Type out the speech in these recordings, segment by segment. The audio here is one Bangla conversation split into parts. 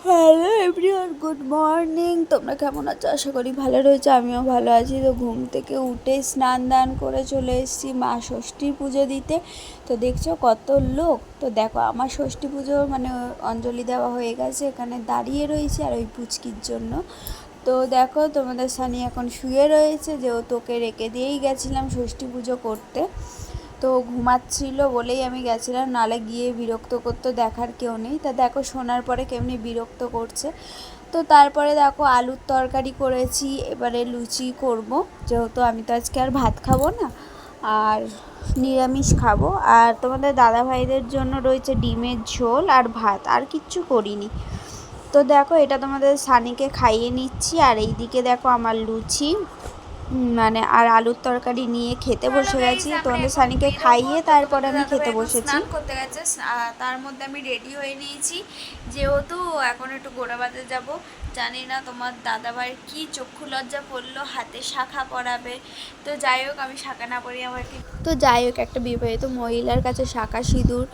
Hello everyone, good morning. তোমরা কেমন আছো? আশা করি ভালো রয়েছে। আমিও ভালো আছি। তো ঘুম থেকে উঠে স্নান দান করে চলে এসেছি মা ষষ্ঠীর পুজো দিতে। তো দেখছো কত লোক। তো দেখো আমার ষষ্ঠী পুজো মানে অঞ্জলি দেওয়া হয়ে গেছে, এখানে দাঁড়িয়ে রয়েছে আর ওই পুচকির জন্য। তো দেখো তোমাদের সানি এখন শুয়ে রয়েছে, যেহেতু ওকে রেখে দিয়েই গেছিলাম ষষ্ঠী পুজো করতে। তো ঘুমাচ্ছিল বলেই আমি গেছিলাম, নালে গিয়ে বিরক্ত করতো, দেখার কেউ নেই। তা দেখো শোনার পরে কেমনি বিরক্ত করছে। তো তারপরে দেখো আলুর তরকারি করেছি, এবারে লুচি করব, যেহেতু আমি তো আজকে আর ভাত খাবো না, আর নিরামিষ খাবো। আর তোমাদের দাদা ভাইদের জন্য রয়েছে ডিমের ঝোল আর ভাত, আর কিচ্ছু করিনি। তো দেখো এটা তোমাদের সানিকে খাইয়ে নিচ্ছি, আর এইদিকে দেখো আমার লুচি মানে আর আলুর তরকারি নিয়ে খেতে বসে গেছি। তোমাদের সানিকে খাইয়ে তারপর আমি খেতে বসেছি। স্নান করতে গেছে, তার মধ্যে আমি রেডি হয়ে নিয়েছি, যেহেতু এখন একটু গোড়াবাজার যাব। জানি না তোমার দাদাভাইয়ের কি চক্ষু লজ্জা পড়লো, হাতে শাখা পরাবে। তো যাই হোক, আমি শাখা না পরি আমার কি। তো যাই হোক, একটা বিবাহিত মহিলার কাছে শাঁখা সিঁদুর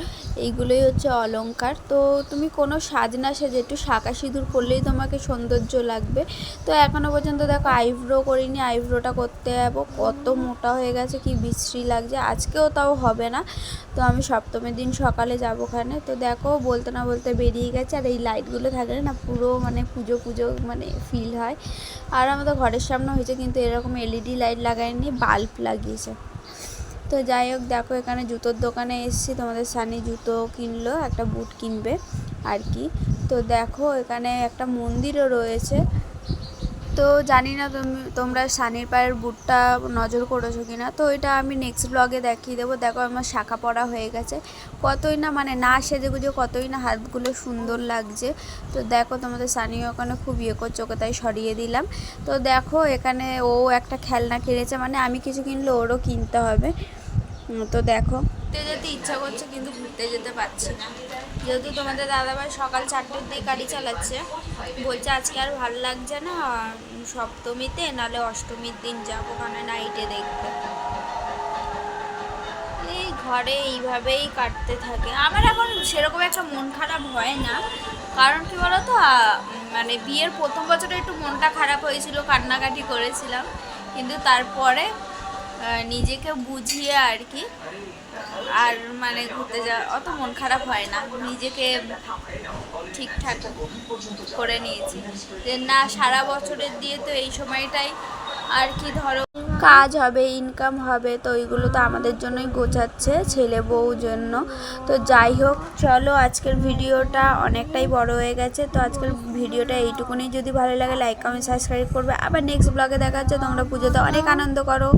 এইগুলোই হচ্ছে অলংকার। তো তুমি কোনো সাজ না সেজে একটু শাঁখা সিঁদুর করলেই তোমাকে সৌন্দর্য লাগবে। তো এখনও পর্যন্ত দেখো আইব্রো করিনি, আইব্রোটা করতে যাবো। কত মোটা হয়ে গেছে, কি বিশ্রী লাগছে। আজকেও তাও হবে না, তো আমি সপ্তমীর দিন সকালে যাবো ওখানে। তো দেখো বলতে না বলতে বেরিয়ে গেছে। আর এই লাইটগুলো থাকলে না পুরো মানে পুজো পুজো মানে ফিল হয়। আর আমাদের ঘরের সামনে হয়েছে, কিন্তু এরকম এলইডি লাইট লাগায়নি, বাল্ব লাগিয়েছে। তো যাই হোক দেখো এখানে জুতোর দোকানে এসেছি, তোমাদের সানি জুতো কিনলো, একটা বুট কিনবে আর কি। তো দেখো এখানে একটা মন্দিরও রয়েছে। তো জানি না তোমরা সানির পায়ের বুটটা নজর করেছো কিনা। তো এটা আমি নেক্সট ব্লগে দেখিয়ে দেবো। দেখো আমার শাখা পরা হয়ে গেছে, কতই না মানে না সেজেগুজে কতই না হাতগুলো সুন্দর লাগছে। তো দেখো তোমাদের সানি ওখানে খুব ইয়ে করছে, ওকে তাই সরিয়ে দিলাম। তো দেখো এখানে ও একটা খেলনা কিনেছে, মানে আমি কিছু কিনলে ওরও কিনতে হবে। তো দেখো ঘুরতে যেতে ইচ্ছা করছে, কিন্তু ঘুরতে যেতে পারছি না, যেহেতু তোমাদের দাদাভাই সকাল 4টের দিকে গাড়ি চালাচ্ছে। বলছে আজকে আর ভালো লাগছে না, সপ্তমীতে নাহলে অষ্টমীর দিন যাবো ওখানে নাইটে দেখতে। এই ঘরে এইভাবেই কাটতে থাকে। আমার এখন সেরকম একটা মন খারাপ হয় না, কারণ কি বলতো, মানে বিয়ের প্রথম বছরে একটু মনটা খারাপ হয়েছিল, কান্নাকাটি করেছিলাম, কিন্তু তারপরে নিজেকে বুঝিয়ে আর কি, আর মানে ঘুরতে যাওয়া অত মন খারাপ হয় না। নিজেকে ঠিকঠাক করে নিয়েছি যে না, সারা বছরের দিয়ে তো এই সময়টাই আর কি ধরো কাজ হবে, ইনকাম হবে, তো ওইগুলো তো আমাদের জন্যই গোছাচ্ছে, ছেলে বউ জন্য। তো যাই হোক চলো, আজকের ভিডিওটা অনেকটাই বড় হয়ে গেছে। তো আজকের ভিডিওটা এইটুকুনি। যদি ভালো লাগে লাইক কমেন্ট সাবস্ক্রাইব করবে। আবার নেক্সট ব্লগে দেখা হচ্ছে। তোমরা পুজোতে অনেক আনন্দ করো।